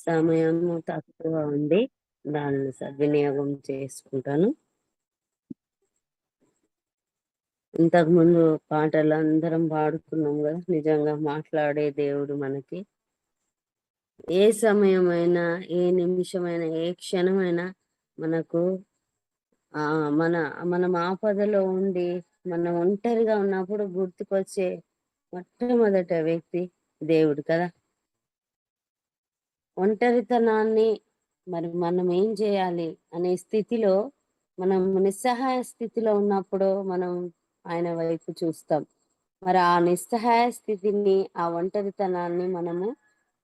సమయము తక్కువ ఉంది. దాన్ని సద్వినియోగం చేసుకుంటాను. ఇంతకుముందు పాటలు అందరం పాడుకున్నాం కదా, నిజంగా మాట్లాడే దేవుడు మనకి ఏ సమయమైనా, ఏ నిమిషమైనా, ఏ క్షణమైనా మనకు మన మనం ఆపదలో ఉండి మనం ఒంటరిగా ఉన్నప్పుడు గుర్తుకొచ్చే మొట్టమొదట వ్యక్తి దేవుడు కదా. ఒంటరితనాన్ని మరి మనం ఏం చేయాలి అనే స్థితిలో, మనం నిస్సహాయ స్థితిలో ఉన్నప్పుడు మనం ఆయన వైపు చూస్తాం. మరి ఆ నిస్సహాయ స్థితిని, ఆ ఒంటరితనాన్ని మనము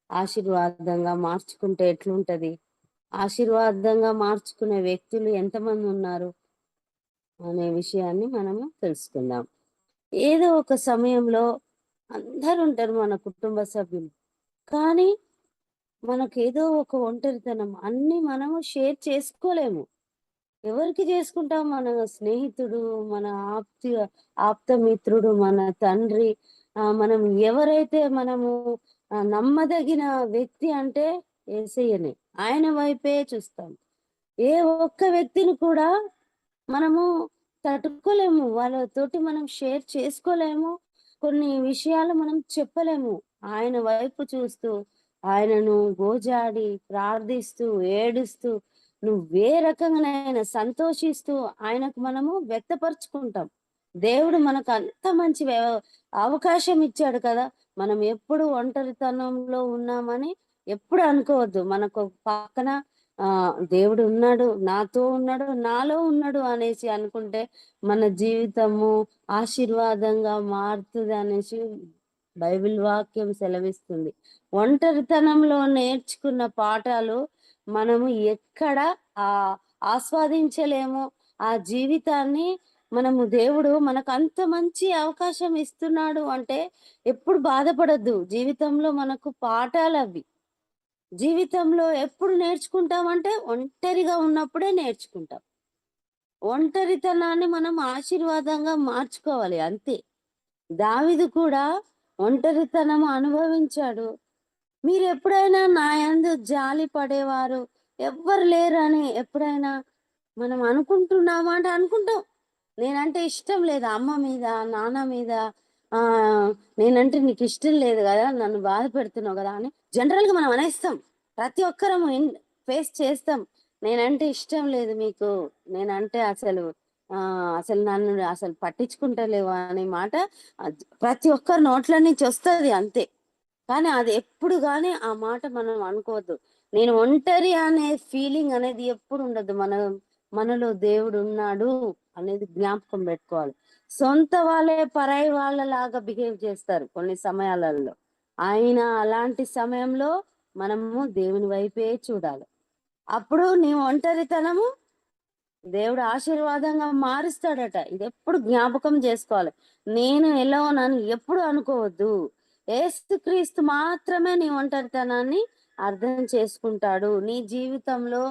ఆశీర్వాదంగా మార్చుకుంటే ఎట్లుంటది, ఆశీర్వాదంగా మార్చుకునే వ్యక్తులు ఎంతమంది ఉన్నారు అనే విషయాన్ని మనము తెలుసుకుందాం. ఏదో ఒక సమయంలో అందరూ ఉంటారు మన కుటుంబ సభ్యులు, కానీ మనకేదో ఒక ఒంటరితనం, అన్ని మనము షేర్ చేసుకోలేము. ఎవరికి చేసుకుంటాం? మన స్నేహితుడు, మన ఆప్తమిత్రుడు, మన తండ్రి, మనం ఎవరైతే మనము నమ్మదగిన వ్యక్తి అంటే యేసయ్యనే. ఆయన వైపే చూస్తాం. ఏ ఒక్క వ్యక్తిని కూడా మనము తట్టుకోలేము. వాళ్ళతోటి మనం షేర్ చేసుకోలేము. కొన్ని విషయాలు మనం చెప్పలేము. ఆయన వైపు చూస్తూ, ఆయనను గోజాడి, ప్రార్థిస్తూ, ఏడుస్తూ, నువ్వే రకంగానైనా సంతోషిస్తూ ఆయనకు మనము వ్యక్తపరుచుకుంటాం. దేవుడు మనకు అంత మంచి అవకాశం ఇచ్చాడు కదా. మనం ఎప్పుడు ఒంటరితనంలో ఉన్నామని ఎప్పుడు అనుకోవద్దు. మనకు పక్కన దేవుడు ఉన్నాడు, నాతో ఉన్నాడు, నాలో ఉన్నాడు అనేసి అనుకుంటే మన జీవితము ఆశీర్వాదంగా మారుతుంది అనేసి బైబిల్ వాక్యం సెలవిస్తుంది. ఒంటరితనంలో నేర్చుకున్న పాఠాలు మనము ఎక్కడ ఆ ఆస్వాదించలేము. ఆ జీవితాన్ని మనము, దేవుడు మనకు అంత మంచి అవకాశం ఇస్తున్నాడు అంటే ఎప్పుడు బాధపడద్దు. జీవితంలో మనకు పాఠాలు అవి. జీవితంలో ఎప్పుడు నేర్చుకుంటామంటే ఒంటరిగా ఉన్నప్పుడే నేర్చుకుంటాం. ఒంటరితనాన్ని మనం ఆశీర్వాదంగా మార్చుకోవాలి అంతే. దావీదు కూడా ఒంటరితనం అనుభవించాడు. మీరెప్పుడైనా నా యందు జాలి పడేవారు ఎవ్వరు లేరని ఎప్పుడైనా మనం అనుకుంటున్నామా అంటే అనుకుంటాం. నేనంటే ఇష్టం లేదా అమ్మ మీద, నాన్న మీద, నేనంటే నీకు ఇష్టం లేదు కదా, నన్ను బాధ పెడుతున్నావు కదా అని జనరల్‌గా మనం అనేస్తాం. ప్రతి ఒక్కరము ఫేస్ చేస్తాం. నేనంటే ఇష్టం లేదు మీకు. నేనంటే అసలు నన్ను అసలు పట్టించుకుంటలేవా అనే మాట ప్రతి ఒక్కరి నోట్ల నుంచి వస్తది అంతే. కానీ అది ఎప్పుడు గాని ఆ మాట మనం అనుకోవద్దు. నేను ఒంటరి అనే ఫీలింగ్ అనేది ఎప్పుడు ఉండదు. మనలో దేవుడున్నాడు అనేది జ్ఞాపకం పెట్టుకోవాలి. సొంత వాళ్ళే పరాయి వాళ్ళలాగా బిహేవ్ చేస్తారు కొన్ని సమయాలలో. అలాంటి సమయంలో మనము దేవుని వైపే చూడాలి. అప్పుడు నీ ఒంటరితనము దేవుడు ఆశీర్వాదంగా మారుస్తాడట. ఇది ఎప్పుడు జ్ఞాపకం చేసుకోవాలి. నేను ఎలోనని ఎప్పుడు అనుకోవద్దు. యేసుక్రీస్తు మాత్రమే నీ ఒంటరితనాన్ని అర్థం చేసుకుంటాడు. నీ జీవితంలో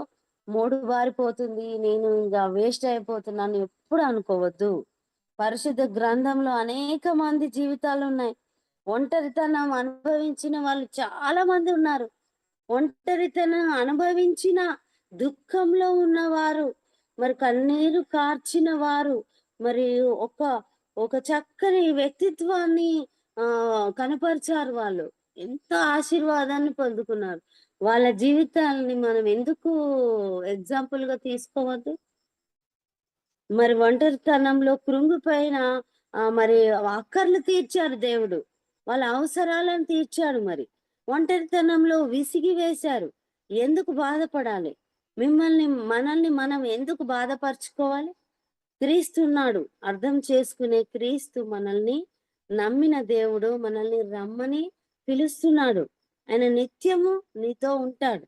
మోడు బారిపోతుంది, నేను ఇంకా వేస్ట్ అయిపోతున్నాను ఎప్పుడు అనుకోవద్దు. పరిశుద్ధ గ్రంథంలో అనేక మంది జీవితాలు ఉన్నాయి. ఒంటరితనం అనుభవించిన వాళ్ళు చాలా మంది ఉన్నారు. ఒంటరితనం అనుభవించిన దుఃఖంలో ఉన్నవారు, మరి కన్నీరు కార్చిన వారు, మరి ఒక ఒక చక్కని వ్యక్తిత్వాన్ని కనపరిచారు వాళ్ళు. ఎంతో ఆశీర్వాదాన్ని పొందుకున్నారు. వాళ్ళ జీవితాలని మనం ఎందుకు ఎగ్జాంపుల్ గా తీసుకోవద్దు? మరి ఒంటరితనంలో కృంగిపోయిన మరి అక్కర్లు తీర్చారు దేవుడు. వాళ్ళ అవసరాలను తీర్చాడు మరి. ఒంటరితనంలో విసిగి వేశారు. ఎందుకు బాధపడాలి? మనల్ని మనం ఎందుకు బాధపరుచుకోవాలి? క్రీస్తున్నాడు. అర్థం చేసుకునే క్రీస్తు మనల్ని నమ్మిన దేవుడు మనల్ని రమ్మని పిలుస్తున్నాడు. ఆయన నిత్యము నీతో ఉంటాడు.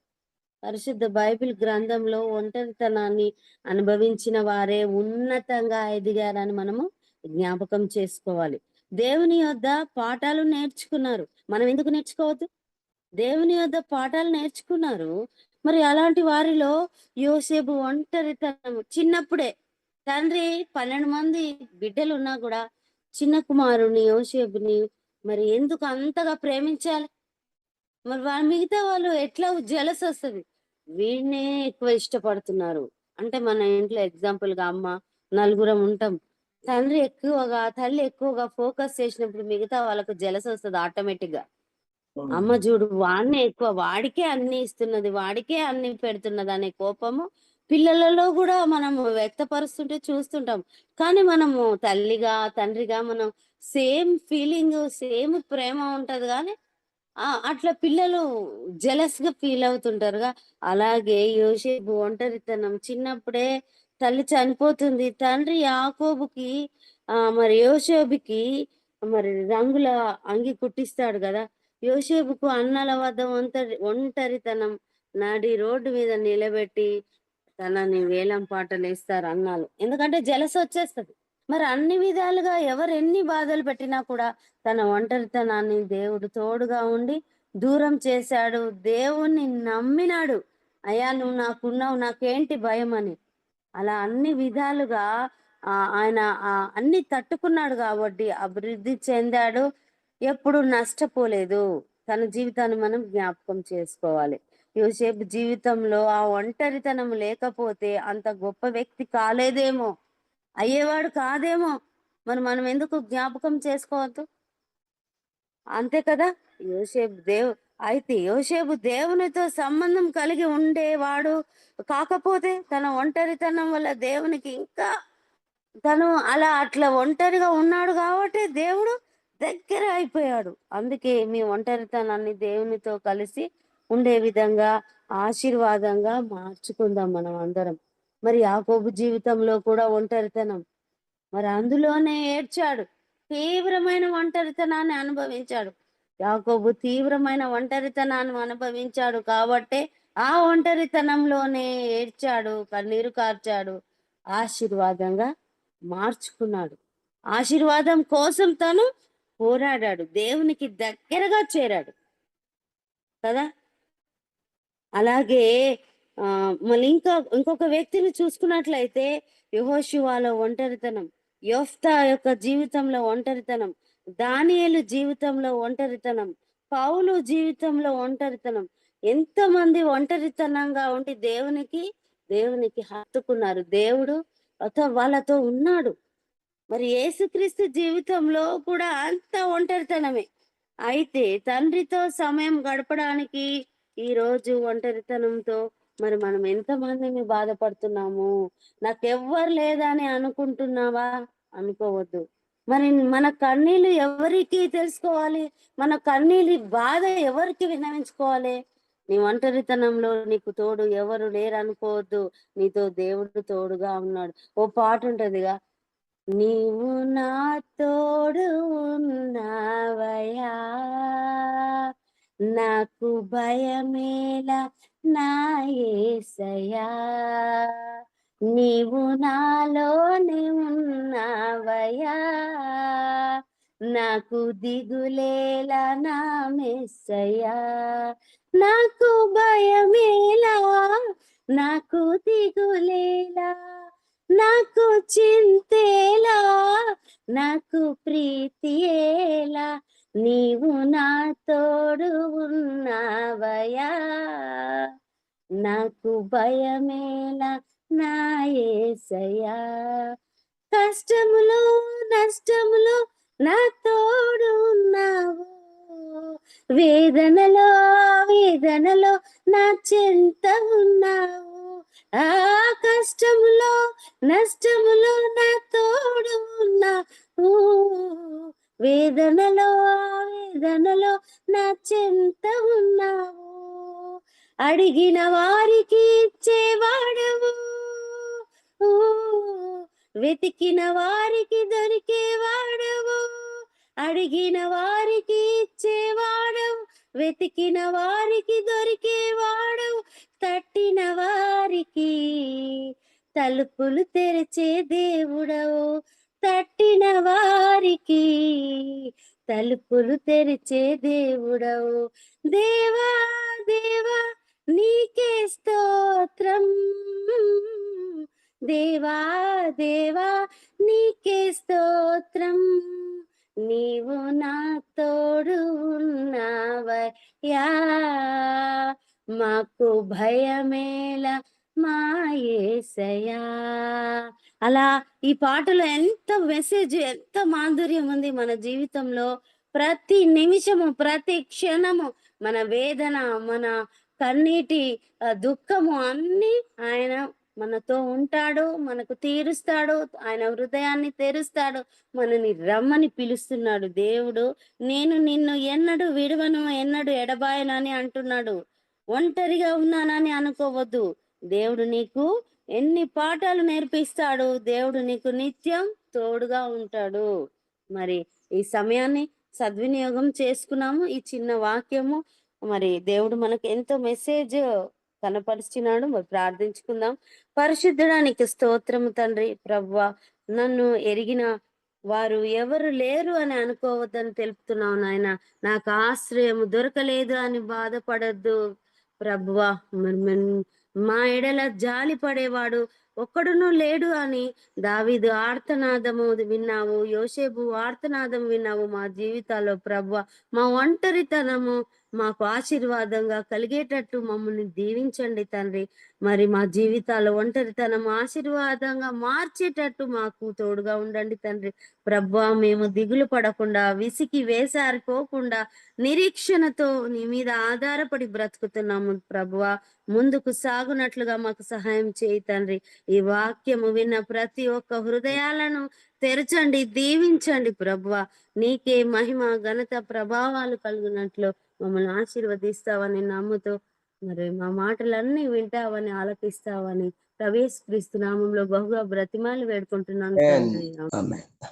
పరిశుద్ధ బైబిల్ గ్రంథంలో ఒంటరితనాన్ని అనుభవించిన వారే ఉన్నతంగా ఎదిగారని మనము జ్ఞాపకం చేసుకోవాలి. దేవుని యొద్ద పాఠాలు నేర్చుకున్నారు. మనం ఎందుకు నేర్చుకోవద్దు? దేవుని యొద్ద పాఠాలు నేర్చుకున్నారు. మరి అలాంటి వారిలో యోసేపు ఒంటరితనం చిన్నప్పుడే, తండ్రి 12 మంది బిడ్డలు ఉన్నా కూడా చిన్న కుమారుని యోసేపుని మరి ఎందుకు అంతగా ప్రేమించాలి? మరి మిగతా వాళ్ళు ఎట్లా జెలస్ ఒస్తది. వీడినే ఎక్కువ ఇష్టపడుతున్నారు. అంటే మన ఇంట్లో ఎగ్జాంపుల్‌గా అమ్మ, నలుగురం ఉంటాం. తల్లి ఎక్కువగా ఫోకస్ చేసినప్పుడు మిగతా వాళ్ళకి జెలస్ ఒస్తది ఆటోమేటిక్‌గా. అమ్మ అవునండి. జూడు వాడినే ఎక్కువ, వాడికే అన్నీ ఇస్తున్నది, వాడికే అన్నీ పెడుతున్నదనే కోపము పిల్లలలో గూడా మనము వ్యక్తపరుస్తుంటే చూస్తుంటాం. కానీ మనము తల్లిగా, తండ్రిగా మనం సేమ్ ఫీలింగు, సేమ్ ప్రేమ ఉంటది గానీ అట్లా పిల్లలు జెలస్‌గా ఫీల్ అవుతుంటారుగా. అలాగే యోసేపు ఒంటరితనం చిన్నప్పుడే తల్లి చనిపోతుంది. తండ్రి యాకోబుకి మరి యోసేపుకి మరి రంగుల అంగి కుట్టిస్తాడు గదా! యోసేపుకు అన్నల వద్ద ఒంటరితనం నడి రోడ్డు మీద నిలబెట్టి తనని వేలం పాటలేస్తారు అన్నాలు. ఎందుకంటే జెలసొచ్చేస్తది. మరి అన్ని విధాలుగా ఎవరెన్ని బాధలు పెట్టినా కూడా తన ఒంటరితనాన్ని దేవుడు తోడుగా ఉండి దూరం చేశాడు. దేవుణ్ణి నమ్మినాడు. అయ్యా! నువ్వు నాకున్నావు. నాకేంటి భయమని. అలా అన్ని విధాలుగా ఆయన అన్నీ తట్టుకున్నాడు గాబట్టి అభివృద్ధి చెందాడు. ఎప్పుడు నష్టపోలేదు. తన జీవితాన్ని మనం జ్ఞాపకం చేసుకోవాలి. యోసేపు జీవితంలో ఆ ఒంటరితనం లేకపోతే అంత గొప్ప వ్యక్తి కాలేదేమో! అయ్యేవాడు కాదేమో! మరి మనం ఎందుకు జ్ఞాపకం చేసుకోవద్దు? అంతే కదా! యోసేపు దేవు అయితే యోసేపు దేవునితో సంబంధం కలిగి ఉండేవాడు కాకపోతే తన ఒంటరితనం వల్ల దేవునికి ఇంకా తను అట్లా ఒంటరిగా ఉన్నాడు గాబట్టే దేవుడు దగ్గర అయిపోయాడు. అందుకే మీ ఒంటరితనాన్ని దేవునితో కలిసి ఉండే విధంగా ఆశీర్వాదంగా మార్చుకుందాం మనం అందరం. మరి యాకోబు జీవితంలో కూడా ఒంటరితనం. మరి అందులోనే ఏడ్చాడు. తీవ్రమైన ఒంటరితనాన్ని అనుభవించాడు. యాకోబు తీవ్రమైన ఒంటరితనాన్ని అనుభవించాడు కాబట్టే, ఆ ఒంటరితనంలోనే ఏడ్చాడు, కన్నీరు కార్చాడు. ఆశీర్వాదంగా మార్చుకున్నాడు. ఆశీర్వాదం కోసం తను పోరాడాడు. దేవునికి దగ్గరగా చేరాడు. కదా! అలాగే మళ్ళీ ఇంకొక వ్యక్తిని చూసుకున్నట్లయితే యెహోషువలో ఒంటరితనం, యొఫ్తా యొక్క జీవితంలో ఒంటరితనం, దానియేలు జీవితంలో ఒంటరితనం, పౌలు జీవితంలో ఒంటరితనం. ఎంతమంది ఒంటరితనంగా ఉండి దేవునికి హత్తుకున్నారు. దేవుడు వాళ్ళతో ఉన్నాడు. మరి యేసుక్రీస్తు జీవితంలో కూడా అంత ఒంటరితనమే. అయితే తండ్రితో సమయం గడపడానికి ఈరోజు ఒంటరితనంతో మరి మనం ఎంతమందిని బాధపడుతున్నాము. నాకెవ్వరు లేదని అనుకుంటున్నావా? అనుకోవద్దు. మరి మన కన్నీళ్లు ఎవరికి తెలుసుకోవాలి? మన కన్నీలి బాధ ఎవరికి విన్నవించుకోవాలి? నీ ఒంటరితనంలో నీకు తోడు ఎవరు లేరనుకోవద్దు. నీతో దేవుడు తోడుగా ఉన్నాడు. ఓ పాటుంటదిగా నీవు నా తోడు ఉన్నావయా నాకు భయమేలా నా యేసయ్యా నీవు నాలోనే ఉన్నావయా నాకు దిగులేలా నా మెస్సయ్యా నాకు భయమేలా నాకు దిగులేలా నాకు చింతేలా నాకు ప్రీతియేలా నీవు నా తోడు ఉన్నావయా నాకు భయమేలా నా యేసయ్యా కష్టములో నష్టములో నా తోడు ఉన్నావు వేదనలో వేదనలో నా చెంత ఉన్నావు ఆ కష్టములో నష్టములో నా తోడు ఉన్నావు వేదనలో వేదనలో నా చెంత ఉన్నావు అడిగిన వారికి ఇచ్చేవాడవు ఊ, వెతికిన వారికి దొరికేవాడవు అడిగిన వారికి ఇచ్చేవాడవు వెతికిన వారికి దొరికేవాడవు తట్టిన వారికి తలుపులు తెరిచే దేవుడవు తట్టిన వారికి తలుపులు తెరిచే దేవుడవు దేవా దేవా నీకే స్తోత్రం దేవా దేవా నీకే స్తోత్రం నీవు నా తోడు ఉన్నావ మాకు భయమేల మా యేసయ్యా. అలా ఈ పాటలో ఎంత మెసేజ్, ఎంత మాధుర్యం ఉంది మన జీవితంలో. ప్రతి నిమిషము, ప్రతి క్షణము మన వేదన, మన కన్నీటి దుఃఖము అన్నీ ఆయన మనతో ఉంటాడు. మనకు తీరుస్తాడు. ఆయన హృదయాన్ని తెరుస్తాడు. మనని రమ్మని పిలుస్తున్నాడు దేవుడు. నేను నిన్ను ఎన్నడూ విడువను, ఎన్నడూ ఎడబాయను అని అంటున్నాడు. ఒంటరిగా ఉన్నానని అనుకోవద్దు. దేవుడు నీకు ఎన్ని పాఠాలు నేర్పిస్తాడు. దేవుడు నీకు నిత్యం తోడుగా ఉంటాడు. మరి ఈ సమయాన్ని సద్వినియోగం చేసుకున్నాము. ఈ చిన్న వాక్యము మరి దేవుడు మనకు ఎంతో మెసేజ్ కనపరుచున్నాడు. మరి ప్రార్థించుకుందాం. పరిశుద్ధుడా నీకు స్తోత్రము తండ్రి. ప్రభువా, నన్ను ఎరిగిన వారు ఎవరు లేరు అని అనుకోవద్దని తెలుపుతున్నావు నాయన. నాకు ఆశ్రయము దొరకలేదు అని బాధపడొద్దు ప్రభువా. మా ఎడల జాలి పడేవాడు ఒక్కడును లేడు అని దావీదు ఆర్తనాదము విన్నావు. యోసేపు ఆర్తనాదం విన్నావు మా జీవితాల్లో ప్రభువా. మా ఒంటరితనము మాకు ఆశీర్వాదంగా కలిగేటట్టు మమ్మల్ని దీవించండి తండ్రి. మరి మా జీవితాల్లో ఒంటరితనం ఆశీర్వాదంగా మార్చేటట్టు మాకు తోడుగా ఉండండి తండ్రి. ప్రభువా, మేము దిగులు పడకుండా, విసికి వేసారిపోకుండా, నిరీక్షణతో నీ మీద ఆధారపడి బ్రతుకుతున్నాము ప్రభువా. ముందుకు సాగునట్లుగా మాకు సహాయం చేయి తండ్రి. ఈ వాక్యము విన్న ప్రతి ఒక్క హృదయాలను తెరచండి, దీవించండి ప్రభువా. నీకే మహిమ, ఘనత, ప్రభావాలు కలుగునట్లు మమ్మల్ని ఆశీర్వదిస్తావని నమ్ముతూ మరి మా మాటలన్నీ వింటావని, ఆలకిస్తావని ప్రవేశ క్రీస్తు నామంలో బహుగా బ్రతిమాలి వేడుకుంటున్నాను తండ్రి. ఆమేన్.